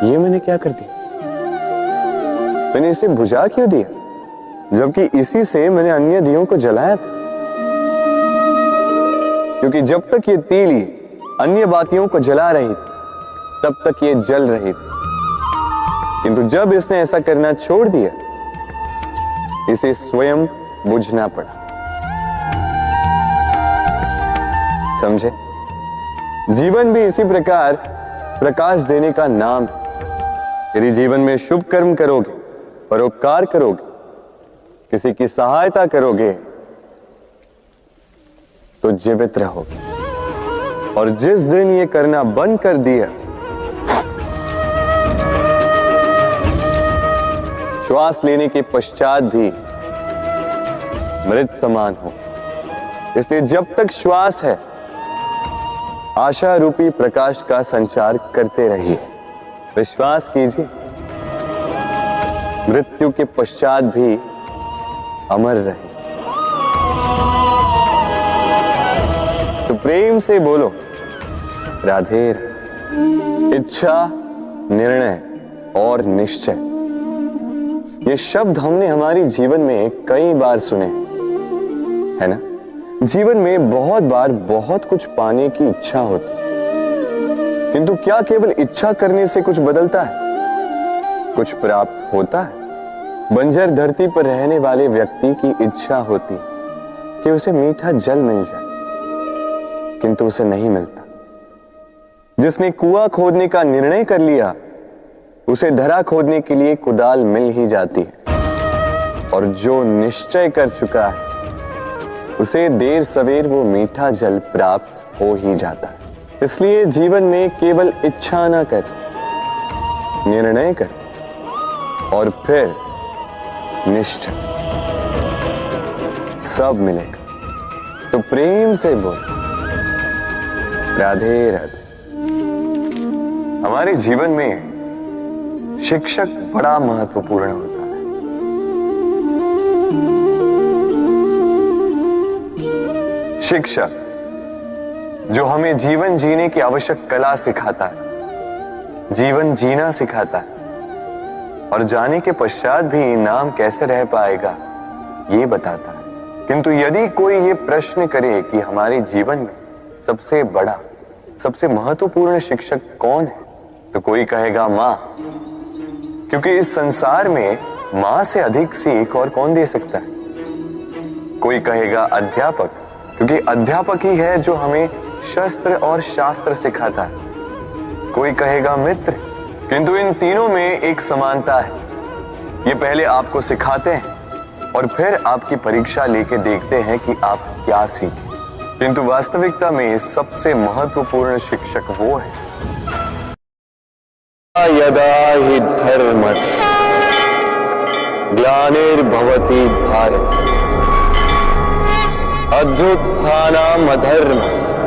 ये मैंने क्या कर दिया? मैंने इसे बुझा क्यों दिया, जबकि इसी से मैंने अन्य दियों को जलाया था। क्योंकि जब तक ये तीली अन्य बातियों को जला रही थी तब तक ये जल रही थी, किंतु जब इसने ऐसा करना छोड़ दिया इसे स्वयं बुझना पड़ा। समझे? जीवन भी इसी प्रकार प्रकाश देने का नाम है। यदि जीवन में शुभ कर्म करोगे, परोपकार करोगे, किसी की सहायता करोगे तो जीवित रहोगे। और जिस दिन ये करना बंद कर दिया, श्वास लेने के पश्चात भी मृत समान हो। इसलिए जब तक श्वास है आशा रूपी प्रकाश का संचार करते रहिए। विश्वास कीजिए, मृत्यु के पश्चात भी अमर रहे। तो प्रेम से बोलो राधे। इच्छा, निर्णय और निश्चय, ये शब्द हमने हमारे जीवन में कई बार सुने, है ना? जीवन में बहुत बार बहुत कुछ पाने की इच्छा होती, किंतु क्या केवल इच्छा करने से कुछ बदलता है? कुछ प्राप्त होता है? बंजर धरती पर रहने वाले व्यक्ति की इच्छा होती कि उसे मीठा जल मिल जाए, किंतु उसे नहीं मिलता। जिसने कुआं खोदने का निर्णय कर लिया उसे धरा खोदने के लिए कुदाल मिल ही जाती है। और जो निश्चय कर चुका है उसे देर सवेर वो मीठा जल प्राप्त हो ही जाता है। इसलिए जीवन में केवल इच्छा ना कर, निर्णय कर और फिर निश्चय, सब मिलेगा। तो प्रेम से बोल राधे राधे। हमारे जीवन में शिक्षक बड़ा महत्वपूर्ण होता है। शिक्षक जो हमें जीवन जीने की आवश्यक कला सिखाता है, जीवन जीना सिखाता है, और जाने के पश्चात भी इनाम कैसे रह पाएगा ये बताता है। किंतु यदि कोई ये प्रश्न करे कि हमारे जीवन में सबसे बड़ा, सबसे महत्वपूर्ण शिक्षक कौन है, तो कोई कहेगा मां, क्योंकि इस संसार में मां से अधिक सीख और कौन दे सकता है। कोई कहेगा अध्यापक, क्योंकि अध्यापक ही है जो हमें शस्त्र और शास्त्र सिखाता है। कोई कहेगा मित्र, किंतु इन तीनों में एक समानता है, ये पहले आपको सिखाते हैं और फिर आपकी परीक्षा लेके देखते हैं कि आप क्या सीखे। किंतु वास्तविकता में सबसे महत्वपूर्ण शिक्षक वो है। यदा हि धर्मस्य ग्लानिर्भवति भारत अभ्युत्थानम् अधर्मस्य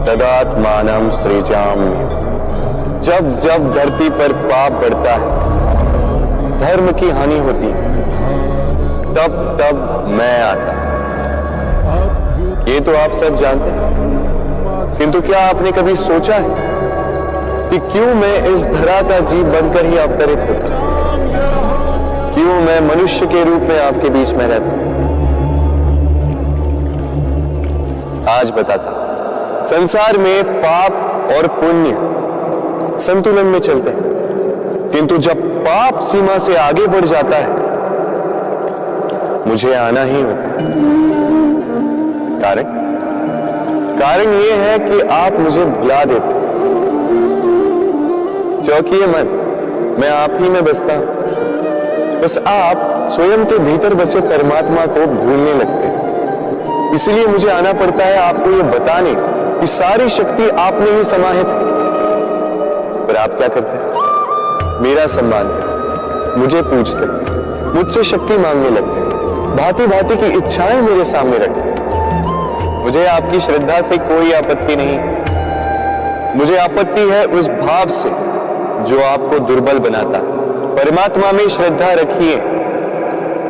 तदात्मानं सृजाम्यहम्। जब जब धरती पर पाप बढ़ता है, धर्म की हानि होती है, तब तब मैं आता। ये तो आप सब जानते हैं, किंतु क्या आपने कभी सोचा है कि क्यों मैं इस धरा का जीव बनकर ही अवतरित होता हूं? क्यों मैं मनुष्य के रूप में आपके बीच में रहता हूं? आज बताता हूं। संसार में पाप और पुण्य संतुलन में चलते हैं, किंतु जब पाप सीमा से आगे बढ़ जाता है, मुझे आना ही होता है। कारण यह है कि आप मुझे भुला देते। चौकिए मन, मैं आप ही में बसता हूं। बस आप स्वयं के भीतर बसे परमात्मा को भूलने लगते हैं। इसलिए मुझे आना पड़ता है आपको यह बताने कि सारी शक्ति आप में ही समाहित है। पर आप क्या करते हैं? मेरा सम्मान करते, मुझे पूछते, मुझसे शक्ति मांगने लगते, भांति भांति की इच्छाएं मेरे सामने रखते। मुझे आपकी श्रद्धा से कोई आपत्ति नहीं, मुझे आपत्ति है उस भाव से जो आपको दुर्बल बनाता है। परमात्मा में श्रद्धा रखिए,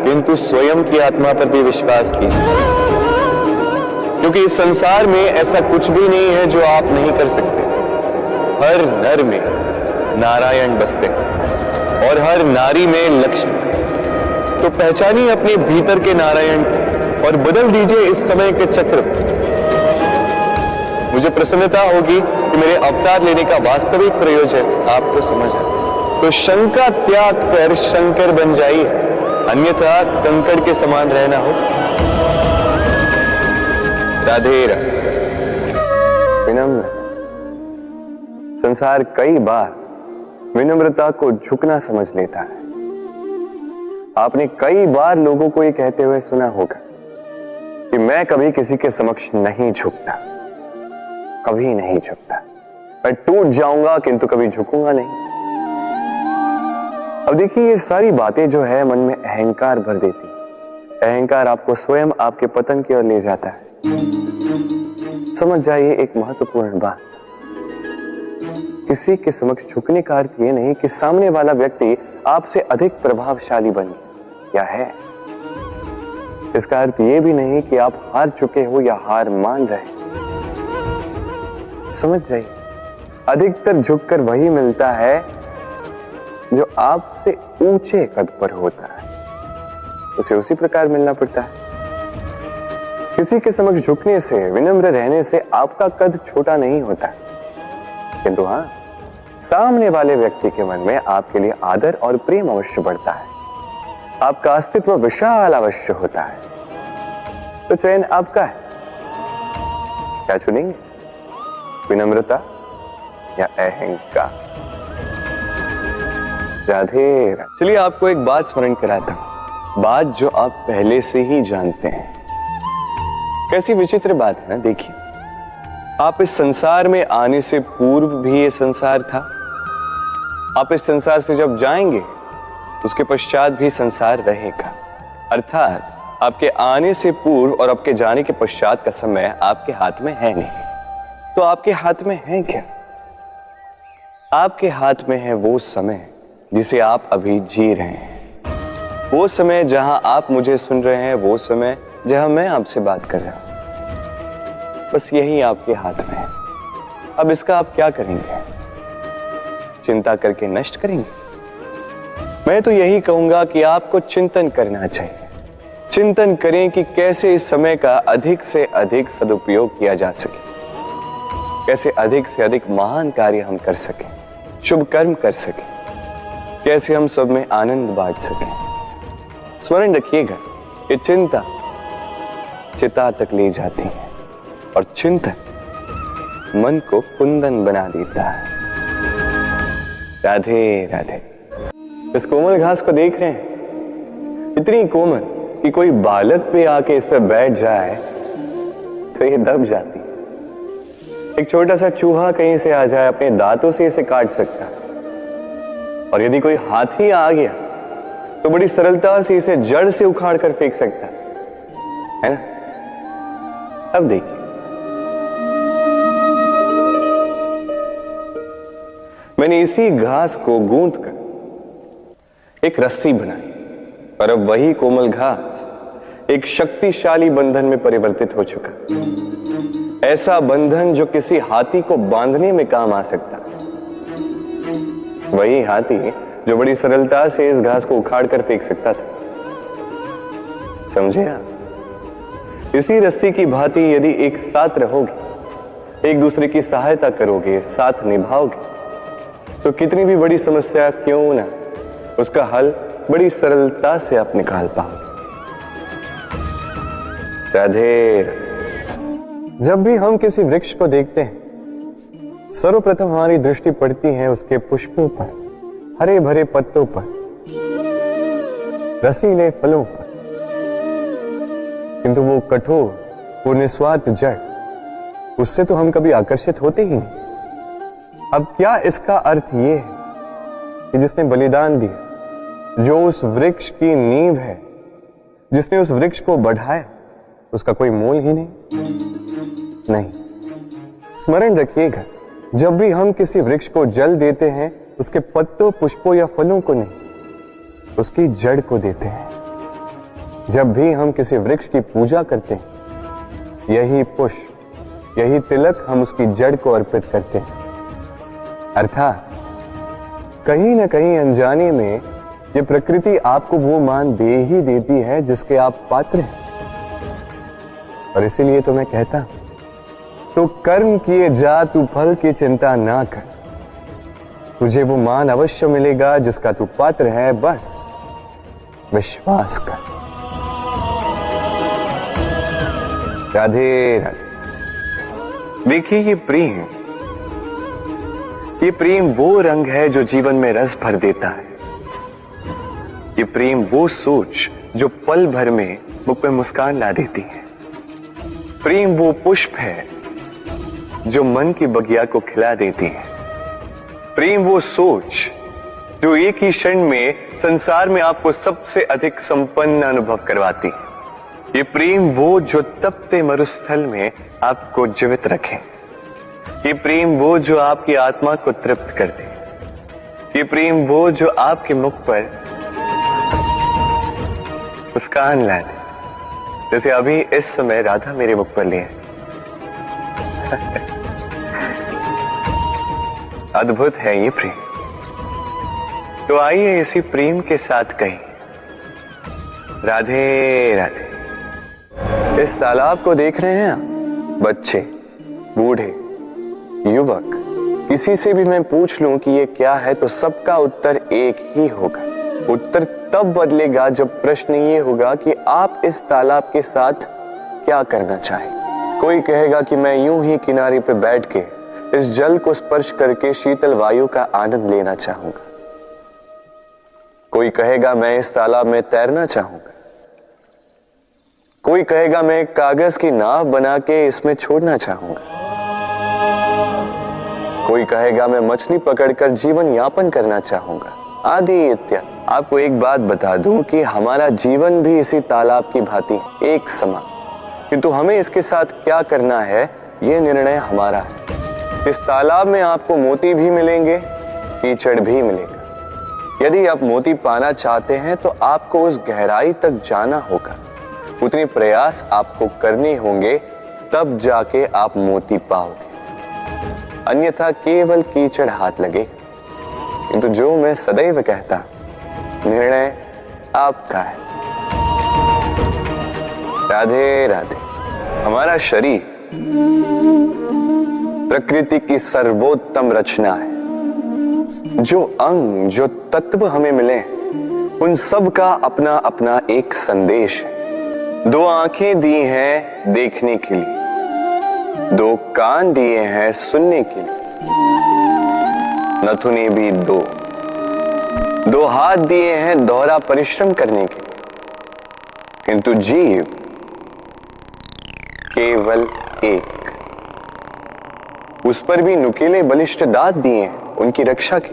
किंतु स्वयं की आत्मा पर भी विश्वास कीजिए, क्योंकि इस संसार में ऐसा कुछ भी नहीं है जो आप नहीं कर सकते। हर नर में नारायण बसते हैं और हर नारी में लक्ष्मी। तो पहचानिए अपने भीतर के नारायण को और बदल दीजिए इस समय के चक्र। मुझे प्रसन्नता होगी कि मेरे अवतार लेने का वास्तविक प्रयोजन आपको समझ आए। तो शंका त्याग कर शंकर बन जाइए, अन्यथा कंकड़ के समान रहना हो। राधे राधे। विनम्र। संसार कई बार विनम्रता को झुकना समझ लेता है। आपने कई बार लोगों को यह कहते हुए सुना होगा कि मैं कभी किसी के समक्ष नहीं झुकता, कभी नहीं झुकता। मैं टूट जाऊंगा किंतु कभी झुकूंगा नहीं। अब देखिए, ये सारी बातें जो है मन में अहंकार भर देती। अहंकार आपको स्वयं आपके पतन की ओर ले जाता है। समझ जाइए एक महत्वपूर्ण बात, किसी के समक्ष झुकने का अर्थ यह नहीं कि सामने वाला व्यक्ति आपसे अधिक प्रभावशाली बने या है। इसका अर्थ यह भी नहीं कि आप हार चुके हो या हार मान रहे। समझ जाइए, अधिकतर झुककर वही मिलता है जो आपसे ऊंचे कद पर होता है, उसे उसी प्रकार मिलना पड़ता है। किसी के समक्ष झुकने से, विनम्र रहने से आपका कद छोटा नहीं होता, किंतु हाँ, सामने वाले व्यक्ति के मन में आपके लिए आदर और प्रेम अवश्य बढ़ता है। आपका अस्तित्व विशाल अवश्य होता है। तो चयन आपका है, क्या चुनेंगे? विनम्रता या अहंकार? राधे। चलिए आपको एक बात स्मरण कराता हूं, बात जो आप पहले से ही जानते हैं। कैसी विचित्र बात है ना। देखिए, आप इस संसार में आने से पूर्व भी ये संसार था, आप इस संसार से जब जाएंगे उसके पश्चात भी संसार रहेगा। अर्थात आपके आने से पूर्व और आपके जाने के पश्चात का समय आपके हाथ में है नहीं, तो आपके हाथ में है क्या? आपके हाथ में है वो समय जिसे आप अभी जी रहे हैं, वो समय जहां आप मुझे सुन रहे हैं, वो समय जहां मैं आपसे बात कर रहा हूं। बस यही आपके हाथ में है। अब इसका आप क्या करेंगे? चिंता करके नष्ट करेंगे? मैं तो यही कहूंगा कि आपको चिंतन करना चाहिए। चिंतन करें कि कैसे इस समय का अधिक से अधिक सदुपयोग किया जा सके, कैसे अधिक से अधिक महान कार्य हम कर सकें, शुभ कर्म कर सकें, कैसे हम सब में आनंद बांट सकें। स्मरण रखिएगा कि चिंता चिता तक ले जाती है और चिंतन मन को कुंदन बना देता है। राधे राधे। इस कोमल घास को देख रहे हैं, इतनी कोमल कि कोई बालक भी आके इस पर बैठ जाए तो ये दब जाती है। एक छोटा सा चूहा कहीं से आ जाए, अपने दांतों से इसे काट सकता है, और यदि कोई हाथी आ गया तो बड़ी सरलता से इसे जड़ से उखाड़ कर फेंक सकता है ना? अब देखिए, मैंने इसी घास को गूंथ कर एक रस्सी बनाई, और अब वही कोमल घास एक शक्तिशाली बंधन में परिवर्तित हो चुका। ऐसा बंधन जो किसी हाथी को बांधने में काम आ सकता। वही हाथी जो बड़ी सरलता से इस घास को उखाड़ कर फेंक सकता था। समझे आप? इसी रस्सी की भांति यदि एक साथ रहोगे, एक दूसरे की सहायता करोगे, साथ निभाओगे, तो कितनी भी बड़ी समस्या क्यों ना, उसका हल बड़ी सरलता से आप निकाल पाओगे। राधे। जब भी हम किसी वृक्ष को देखते हैं, सर्वप्रथम हमारी दृष्टि पड़ती है उसके पुष्पों पर, हरे भरे पत्तों पर, रसीले फलों पर, किंतु वो कठोर, वो निस्वार्थ जड़, उससे तो हम कभी आकर्षित होते ही नहीं। अब क्या इसका अर्थ ये है कि जिसने बलिदान दिया, जो उस वृक्ष की नींव है, जिसने उस वृक्ष को बढ़ाया, उसका कोई मोल ही नहीं? स्मरण रखिएगा, जब भी हम किसी वृक्ष को जल देते हैं, उसके पत्तों, पुष्पों या फलों को नहीं, उसकी जड़ को देते हैं। जब भी हम किसी वृक्ष की पूजा करते हैं, यही पुष्प, यही तिलक हम उसकी जड़ को अर्पित करते हैं। अर्थात कहीं ना कहीं अनजाने में ये प्रकृति आपको वो मान दे ही देती है जिसके आप पात्र हैं। और इसीलिए तो मैं कहता हूं, तो कर्म किए जा, तू फल की चिंता ना कर, तुझे वो मान अवश्य मिलेगा जिसका तू पात्र है, बस विश्वास कर। राधे राधे। देखिए, ये प्रेम वो रंग है जो जीवन में रस भर देता है। ये प्रेम वो सोच जो पल भर में मुख पे मुस्कान ला देती है। प्रेम वो पुष्प है जो मन की बगिया को खिला देती है। प्रेम वो सोच जो एक ही क्षण में संसार में आपको सबसे अधिक संपन्न अनुभव करवाती है। ये प्रेम वो जो तपते मरुस्थल में आपको जीवित रखे। ये प्रेम वो जो आपकी आत्मा को तृप्त कर दे। ये प्रेम वो जो आपके मुख पर मुस्कान ला दे, जैसे अभी इस समय राधा मेरे मुख पर लिए। अद्भुत है ये प्रेम। तो आइए इसी प्रेम के साथ कहें, राधे राधे। इस तालाब को देख रहे हैं आप? बच्चे, बूढ़े, युवक, किसी से भी मैं पूछ लूं कि ये क्या है, तो सबका उत्तर एक ही होगा। उत्तर तब बदलेगा जब प्रश्न ये होगा कि आप इस तालाब के साथ क्या करना चाहें। कोई कहेगा कि मैं यूं ही किनारे पे बैठ के इस जल को स्पर्श करके शीतल वायु का आनंद लेना चाहूंगा। कोई कहेगा मैं इस तालाब में तैरना चाहूंगा। कोई कहेगा मैं एक कागज की नाव बना के इसमें छोड़ना चाहूंगा। कोई कहेगा मैं मछली पकड़कर जीवन यापन करना चाहूंगा। आदि इत्यादि। आपको एक बात बता दूं कि हमारा जीवन भी इसी तालाब की भांति एक समान, किंतु हमें इसके साथ क्या करना है यह निर्णय हमारा है। इस तालाब में आपको मोती भी मिलेंगे, कीचड़ भी मिलेगा। यदि आप मोती पाना चाहते हैं तो आपको उस गहराई तक जाना होगा, उतने प्रयास आपको करने होंगे, तब जाके आप मोती पाओगे, अन्यथा केवल कीचड़ हाथ लगेगा। किंतु जो मैं सदैव कहता, निर्णय आपका है। राधे राधे। हमारा शरीर प्रकृति की सर्वोत्तम रचना है। जो अंग, जो तत्व हमें मिले, उन सब का अपना अपना एक संदेश है। 2 आंखें दी हैं देखने के लिए, 2 कान दिए हैं सुनने के लिए, नथुने भी 2 हाथ दिए हैं दोहरा परिश्रम करने के लिए, किंतु जीव केवल एक। उस पर भी नुकीले बलिष्ठ दांत दिए हैं उनकी रक्षा के।